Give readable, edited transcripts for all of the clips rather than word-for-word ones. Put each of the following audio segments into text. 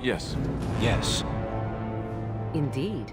Yes. Yes. Indeed.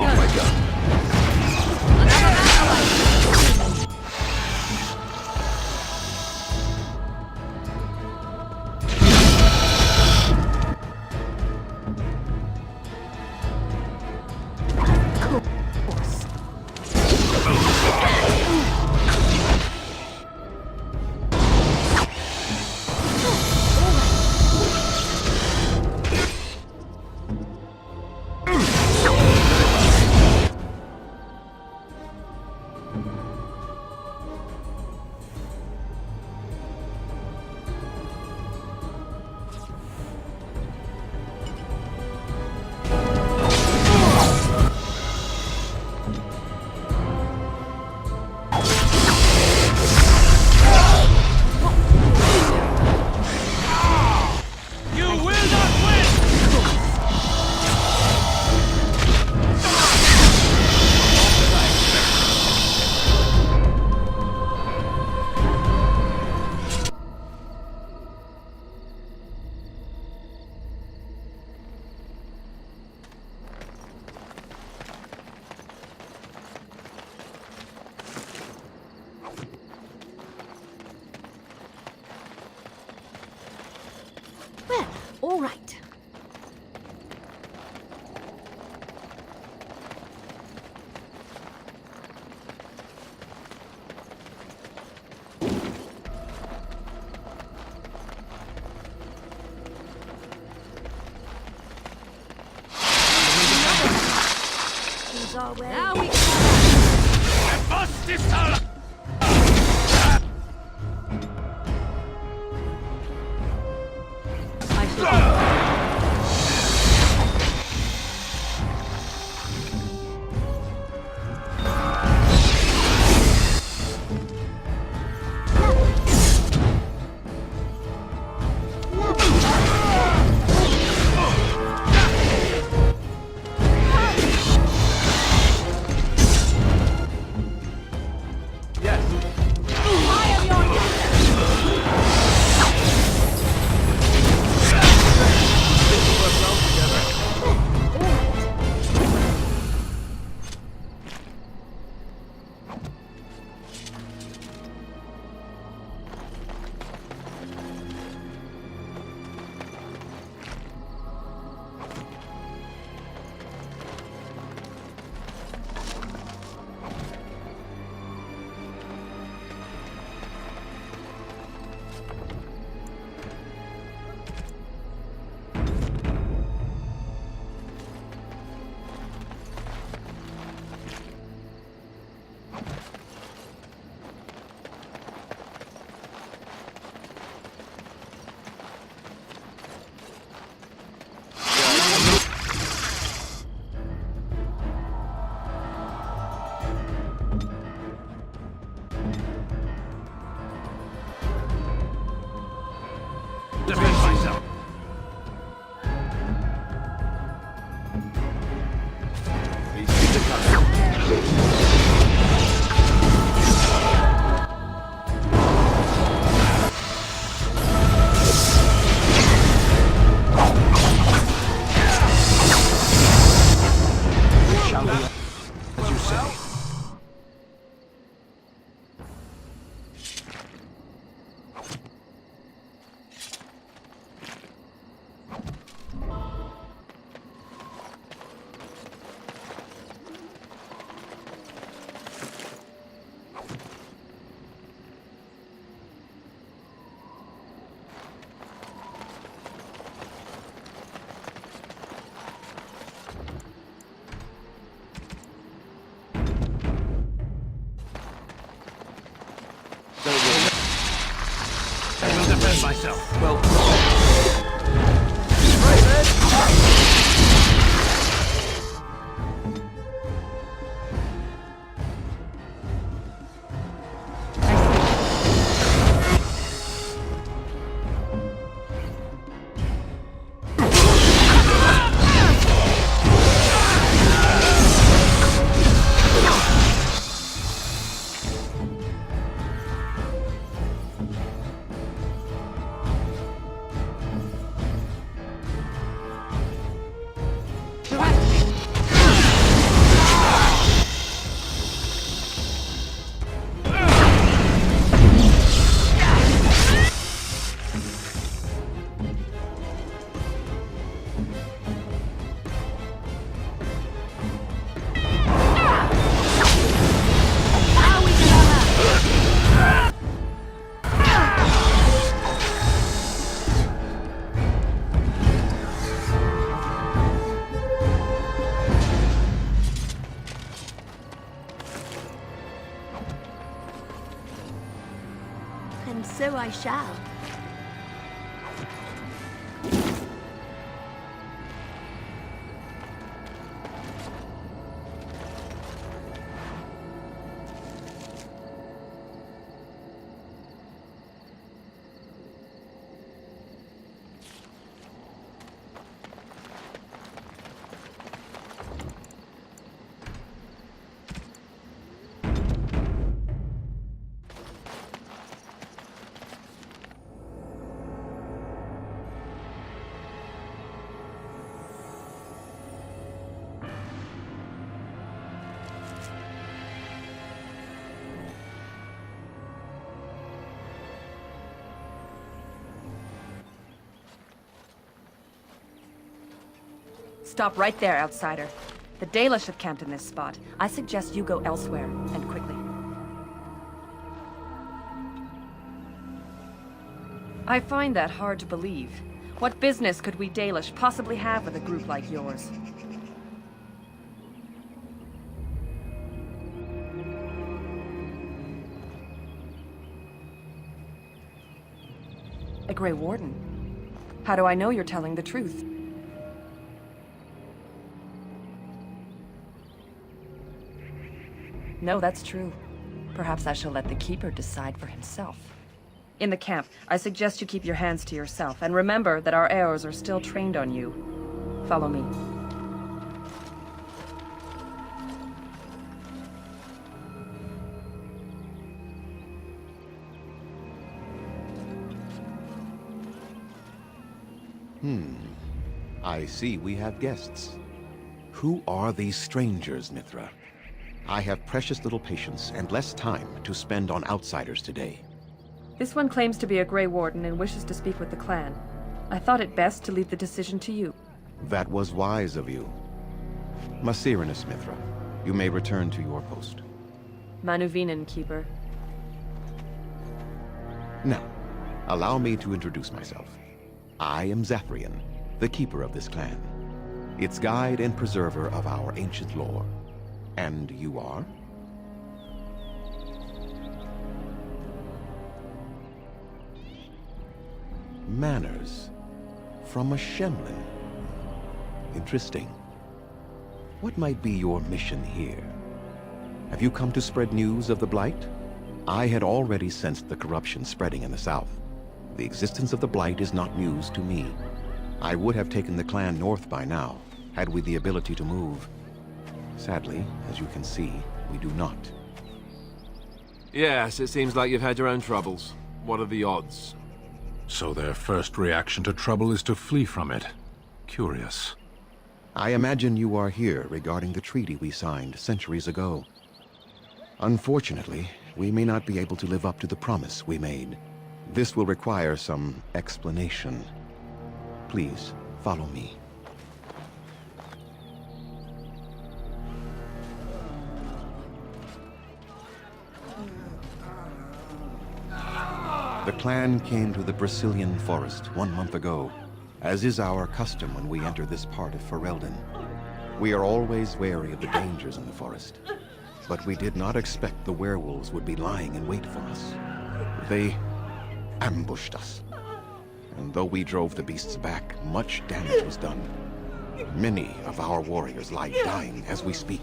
Oh my god. Well, all right. Now we I shall yourself well. And so I shall. Stop right there, outsider. The Dalish have camped in this spot. I suggest you go elsewhere, and quickly. I find that hard to believe. What business could we Dalish possibly have with a group like yours? A Grey Warden? How do I know you're telling the truth? No, that's true. Perhaps I shall let the Keeper decide for himself. In the camp, I suggest you keep your hands to yourself, and remember that our arrows are still trained on you. Follow me. I see we have guests. Who are these strangers, Mithra? I have precious little patience and less time to spend on outsiders today. This one claims to be a Grey Warden and wishes to speak with the clan. I thought it best to leave the decision to you. That was wise of you. Maserinus, Mithra, you may return to your post. Manuvinen, Keeper. Now, allow me to introduce myself. I am Zathrian, the keeper of this clan, its guide and preserver of our ancient lore. And you are? Manners. From a Shemlin. Interesting. What might be your mission here? Have you come to spread news of the Blight? I had already sensed the corruption spreading in the south. The existence of the Blight is not news to me. I would have taken the clan north by now, had we the ability to move. Sadly, as you can see, we do not. Yes, it seems like you've had your own troubles. What are the odds? So their first reaction to trouble is to flee from it. Curious. I imagine you are here regarding the treaty we signed centuries ago. Unfortunately, we may not be able to live up to the promise we made. This will require some explanation. Please, follow me. The clan came to the Brazilian forest 1 month ago, as is our custom when we enter this part of Ferelden. We are always wary of the dangers in the forest, but we did not expect the werewolves would be lying in wait for us. They ambushed us. and though we drove the beasts back, much damage was done. Many of our warriors lie dying as we speak.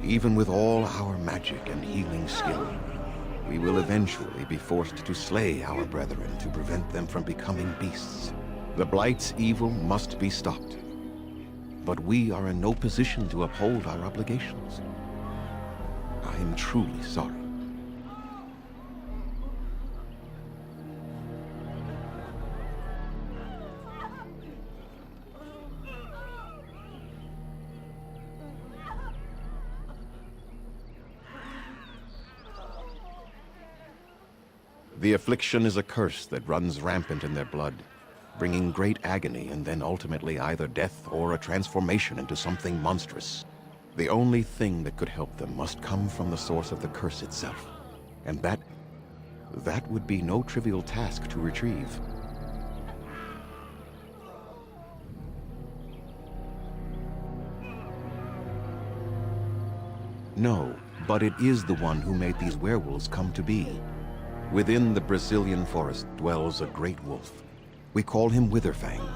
Even with all our magic and healing skill, we will eventually be forced to slay our brethren to prevent them from becoming beasts. The Blight's evil must be stopped. But we are in no position to uphold our obligations. I am truly sorry. The affliction is a curse that runs rampant in their blood, bringing great agony and then ultimately either death or a transformation into something monstrous. The only thing that could help them must come from the source of the curse itself. And that would be no trivial task to retrieve. No, but it is the one who made these werewolves come to be. Within the Brazilian forest dwells a great wolf. We call him Witherfang.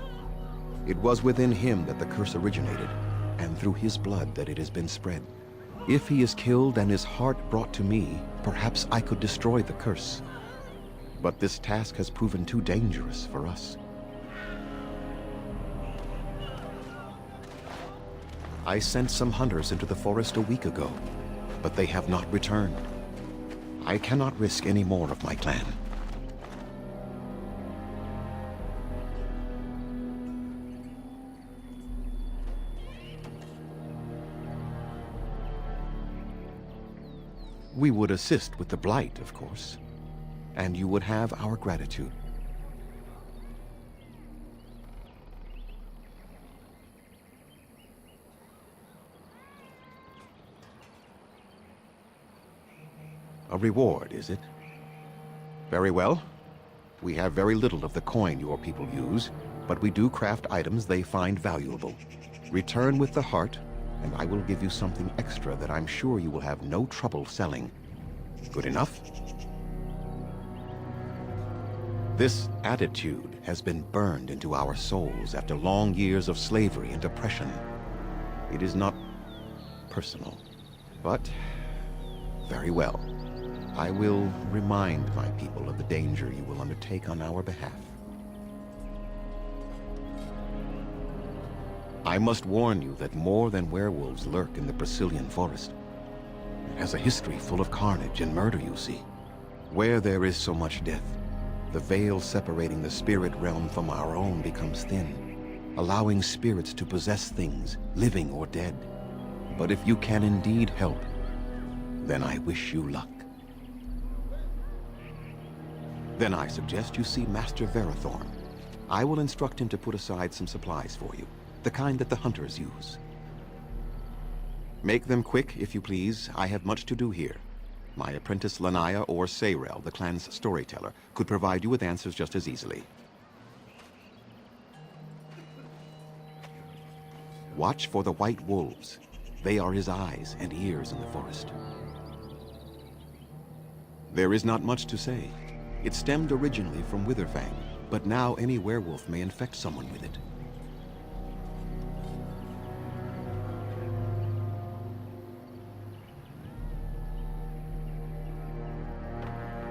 It was within him that the curse originated, and through his blood that it has been spread. If he is killed and his heart brought to me, perhaps I could destroy the curse. But this task has proven too dangerous for us. I sent some hunters into the forest a week ago, but they have not returned. I cannot risk any more of my clan. We would assist with the Blight, of course, and you would have our gratitude. A reward, is it? Very well. We have very little of the coin your people use, but we do craft items they find valuable. Return with the heart, and I will give you something extra that I'm sure you will have no trouble selling. Good enough? This attitude has been burned into our souls after long years of slavery and oppression. It is not personal, but very well. I will remind my people of the danger you will undertake on our behalf. I must warn you that more than werewolves lurk in the Brazilian forest. It has a history full of carnage and murder, you see. Where there is so much death, the veil separating the spirit realm from our own becomes thin, allowing spirits to possess things, living or dead. But if you can indeed help, then I wish you luck. Then I suggest you see Master Verathorn. I will instruct him to put aside some supplies for you, the kind that the hunters use. Make them quick, if you please. I have much to do here. My apprentice Lanaya or Sayrel, the clan's storyteller, could provide you with answers just as easily. Watch for the white wolves. They are his eyes and ears in the forest. There is not much to say. It stemmed originally from Witherfang, but now any werewolf may infect someone with it.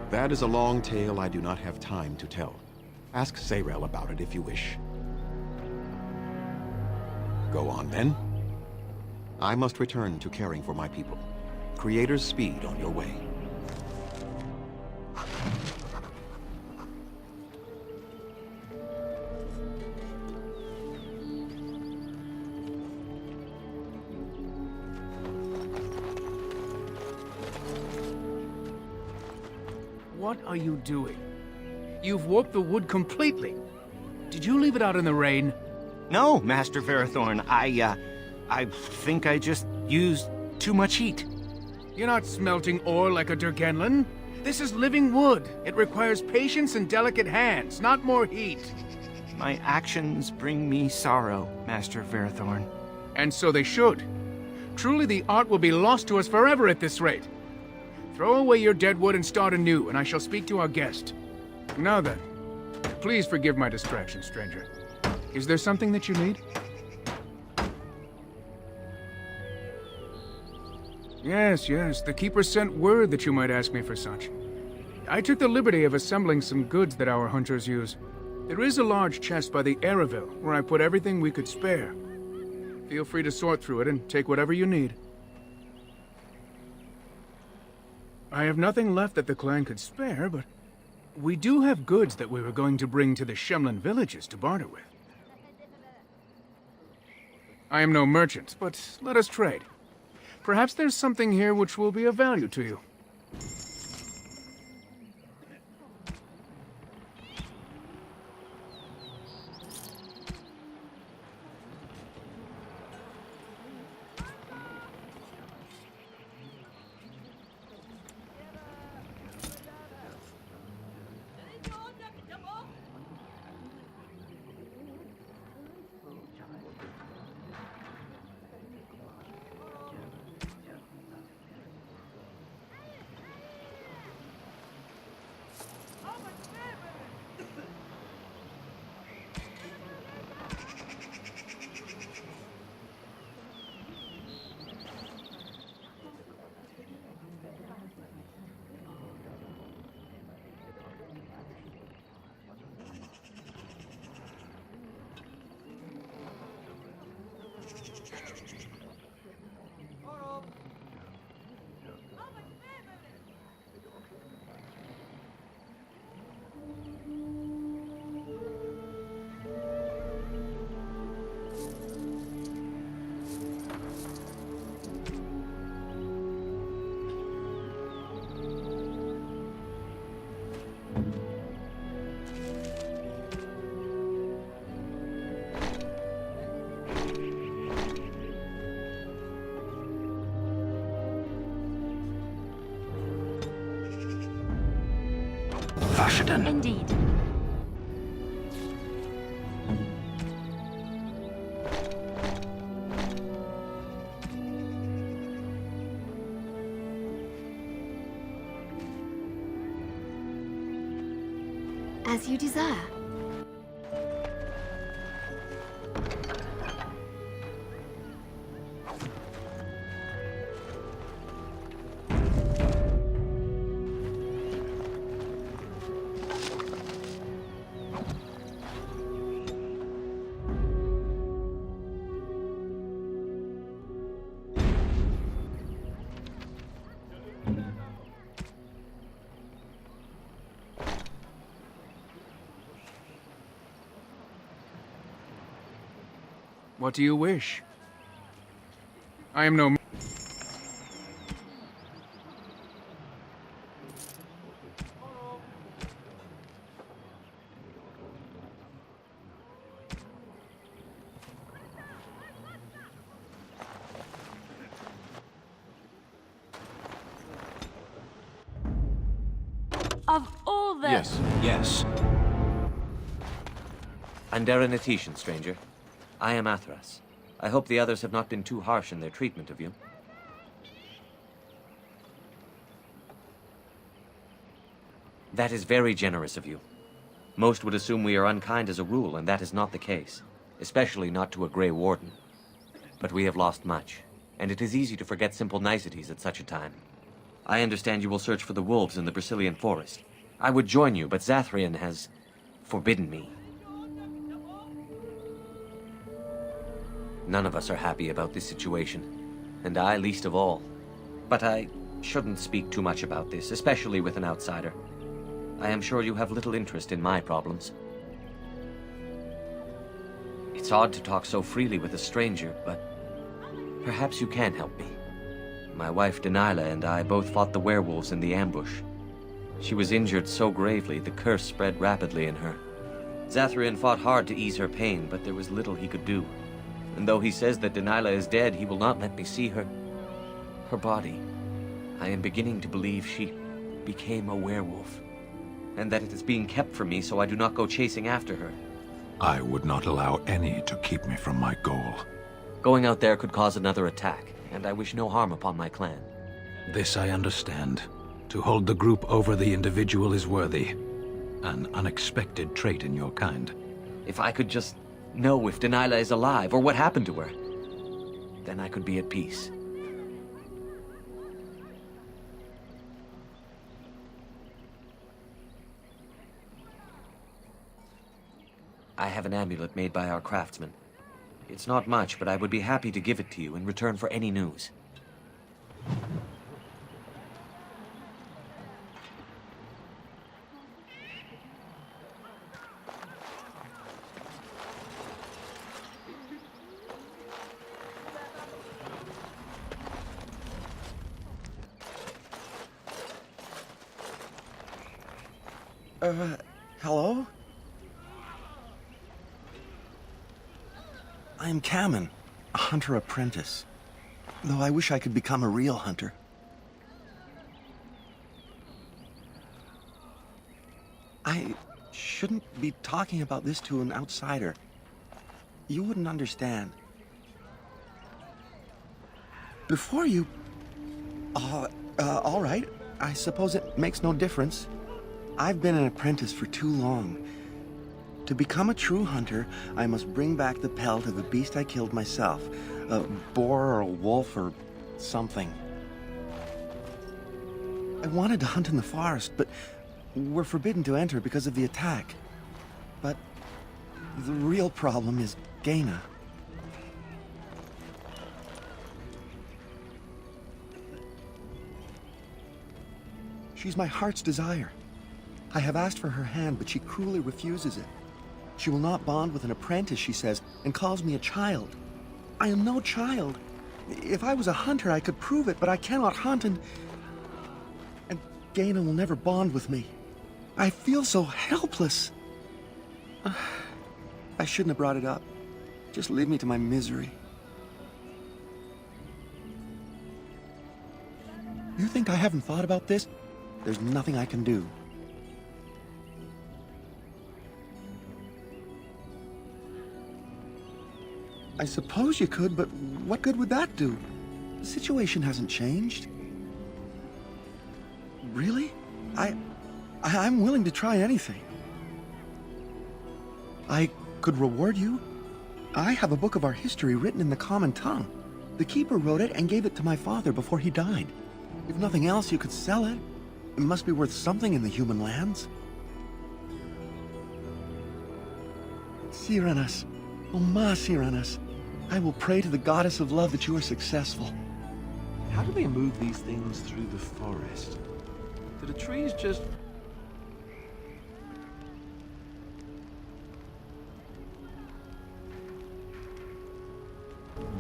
That is a long tale I do not have time to tell. Ask Sayrel about it if you wish. Go on then. I must return to caring for my people. Creator's speed on your way. What are you doing? You've warped the wood completely. Did you leave it out in the rain? No, Master Verathorn. I think I just used too much heat. You're not smelting ore like a Durgenlin. This is living wood. It requires patience and delicate hands, not more heat. My actions bring me sorrow, Master Verathorn. And so they should. Truly the art will be lost to us forever at this rate. Throw away your dead wood and start anew, and I shall speak to our guest. Now then, Please forgive my distraction, stranger. Is there something that you need? Yes, yes. The Keeper sent word that you might ask me for such. I took the liberty of assembling some goods that our hunters use. There is a large chest by the Araville, where I put everything we could spare. Feel free to sort through it and take whatever you need. I have nothing left that the clan could spare, but we do have goods that we were going to bring to the Shemlin villages to barter with. I am no merchant, but let us trade. Perhaps there's something here which will be of value to you. Indeed. As you desire. What do you wish? I am no... Of all the... Yes. Andaranatitian, stranger. I am Athras. I hope the others have not been too harsh in their treatment of you. That is very generous of you. Most would assume we are unkind as a rule, and that is not the case. Especially not to a Grey Warden. But we have lost much, and it is easy to forget simple niceties at such a time. I understand you will search for the wolves in the Brazilian forest. I would join you, but Zathrian has forbidden me. None of us are happy about this situation, and I least of all. But I shouldn't speak too much about this, especially with an outsider. I am sure you have little interest in my problems. It's odd to talk so freely with a stranger, but perhaps you can help me. My wife Delilah and I both fought the werewolves in the ambush. She was injured so gravely, the curse spread rapidly in her. Zathrian fought hard to ease her pain, but there was little he could do. And though he says that Delilah is dead, he will not let me see her body. I am beginning to believe she became a werewolf, and that it is being kept from me so I do not go chasing after her. I would not allow any to keep me from my goal. Going out there could cause another attack, and I wish no harm upon my clan. This I understand. To hold the group over the individual is worthy. An unexpected trait in your kind. If I could just know if Delilah is alive or what happened to her, then I could be at peace. I have an amulet made by our craftsman. It's not much, but I would be happy to give it to you in return for any news. Hello? I am Campamento, a hunter apprentice. Though I wish I could become a real hunter. I shouldn't be talking about this to an outsider. You wouldn't understand. Before you... all right. I suppose it makes no difference. I've been an apprentice for too long. To become a true hunter, I must bring back the pelt of a beast I killed myself. A boar or a wolf or something. I wanted to hunt in the forest, but we're forbidden to enter because of the attack. But the real problem is Gaina. She's my heart's desire. I have asked for her hand, but she cruelly refuses it. She will not bond with an apprentice, she says, and calls me a child. I am no child. If I was a hunter, I could prove it, but I cannot hunt, and Gaina will never bond with me. I feel so helpless. I shouldn't have brought it up. Just leave me to my misery. You think I haven't thought about this? There's nothing I can do. I suppose you could, but what good would that do? The situation hasn't changed. Really? I'm willing to try anything. I could reward you. I have a book of our history written in the common tongue. The keeper wrote it and gave it to my father before he died. If nothing else, you could sell it. It must be worth something in the human lands. Cyranas, oh ma Cyranas, I will pray to the goddess of love that you are successful. How do they move these things through the forest? Do the trees just...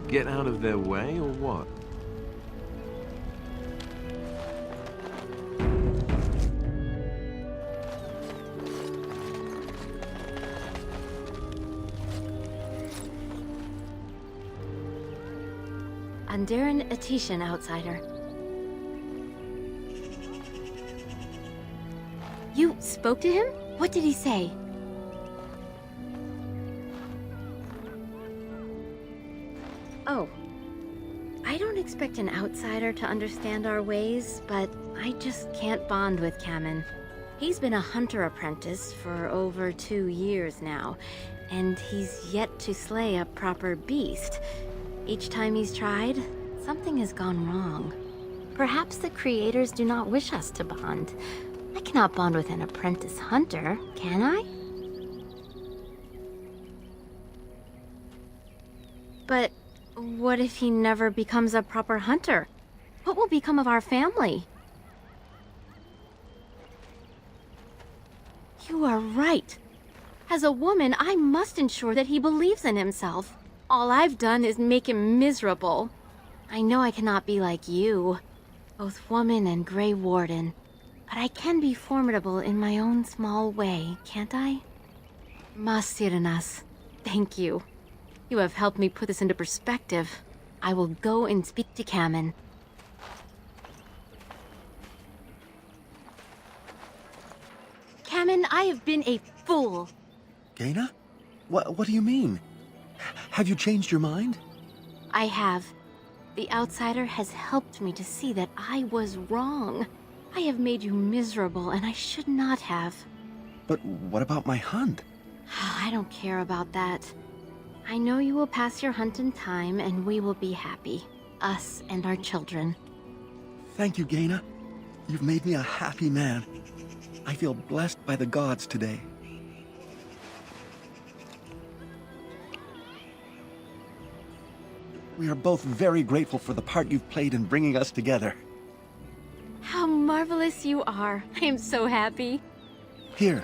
get out of their way, or what? Andaran Atishan, outsider. You spoke to him? What did he say? Oh. I don't expect an outsider to understand our ways, but I just can't bond with Campamento. He's been a hunter apprentice for over 2 years now, and he's yet to slay a proper beast. Each time he's tried, something has gone wrong. Perhaps the creators do not wish us to bond. I cannot bond with an apprentice hunter, can I? But what if he never becomes a proper hunter? What will become of our family? You are right. As a woman, I must ensure that he believes in himself. All I've done is make him miserable. I know I cannot be like you, both woman and Grey Warden, but I can be formidable in my own small way, can't I? Masiranas, thank you. You have helped me put this into perspective. I will go and speak to Campamento. Campamento, I have been a fool. Gaina? What do you mean? Have you changed your mind? I have. The outsider has helped me to see that I was wrong. I have made you miserable, and I should not have. But what about my hunt? I don't care about that. I know you will pass your hunt in time, and we will be happy. Us and our children. Thank you, Gaina. You've made me a happy man. I feel blessed by the gods today. We are both very grateful for the part you've played in bringing us together. How marvelous you are. I am so happy. Here,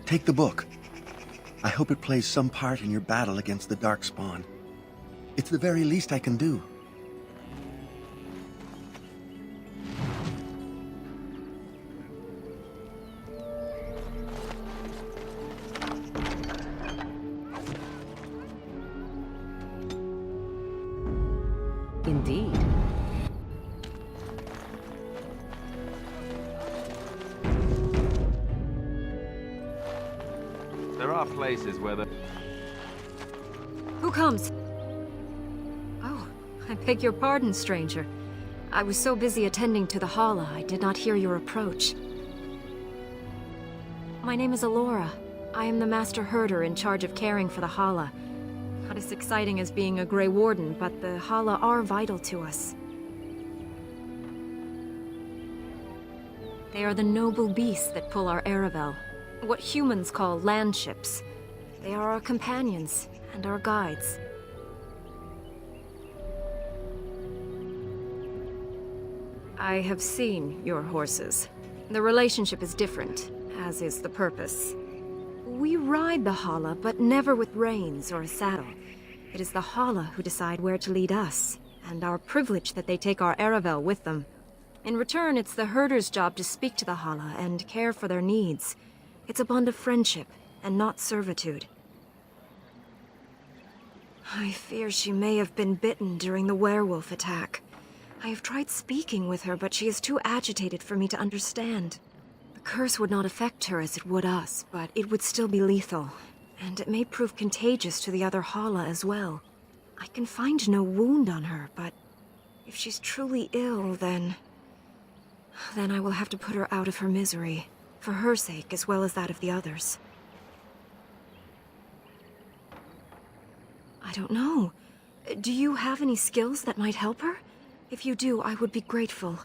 take the book. I hope it plays some part in your battle against the Darkspawn. It's the very least I can do. Indeed. There are places where the... Who comes? Oh, I beg your pardon, stranger. I was so busy attending to the Hala, I did not hear your approach. My name is Alora. I am the Master Herder in charge of caring for the Hala. Not as exciting as being a Grey Warden, but the Hala are vital to us. They are the noble beasts that pull our Aravel. What humans call landships. They are our companions and our guides. I have seen your horses. The relationship is different, as is the purpose. We ride the Hala, but never with reins or a saddle. It is the Hala who decide where to lead us, and our privilege that they take our Aravel with them. In return, it's the herder's job to speak to the Hala and care for their needs. It's a bond of friendship, and not servitude. I fear she may have been bitten during the werewolf attack. I have tried speaking with her, but she is too agitated for me to understand. The curse would not affect her as it would us, but it would still be lethal. And it may prove contagious to the other Hala as well. I can find no wound on her, but if she's truly ill, then I will have to put her out of her misery. For her sake, as well as that of the others. I don't know. Do you have any skills that might help her? If you do, I would be grateful.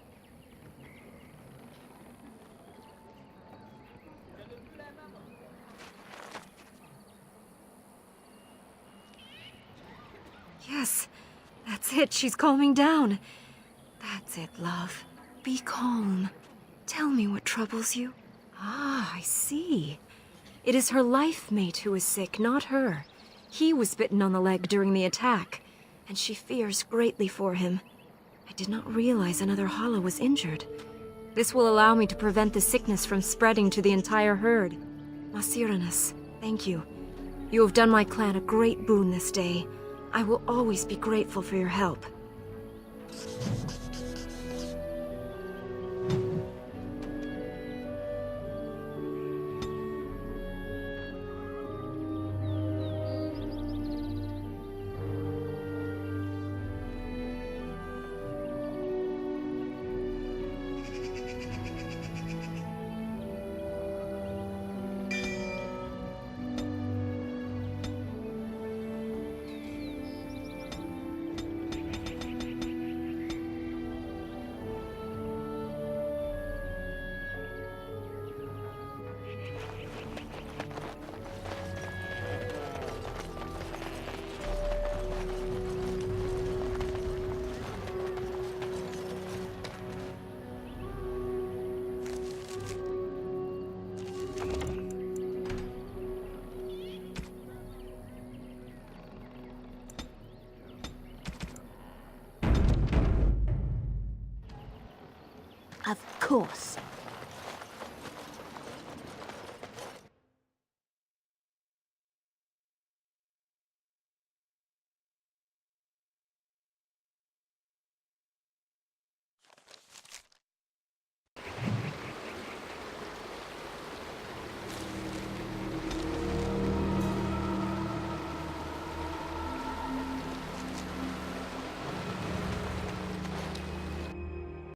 Yes, that's it. She's calming down. That's it, love. Be calm. Tell me what troubles you. Ah, I see. It is her life mate who is sick, not her. He was bitten on the leg during the attack, and she fears greatly for him. I did not realize another Hala was injured. This will allow me to prevent the sickness from spreading to the entire herd. Masiranus, thank you. You have done my clan a great boon this day. I will always be grateful for your help. Of course.